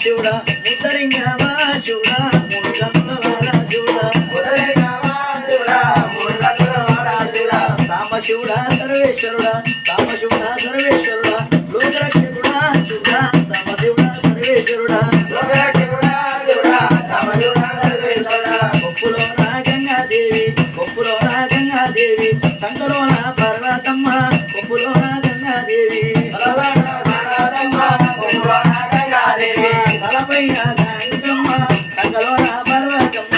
శివుడా ముద్దరింగమా శివుడా మూడు గంటల శివుడా సాంబశివుడా సర్వేశ్వరుడా సాంబశివుడా సర్వేశ్వరుడా లోకరక్షకుడా శివుడా సాంబశివుడా సర్వేశ్వరుడా కొప్పులోన గంగాదేవి కొప్పులోన గంగాదేవి సంగలోన పర్వతమ్మ కొప్పులోన గంగాదేవి తలపైన గంగమ్మ సంగలోన పర్వతమ్మ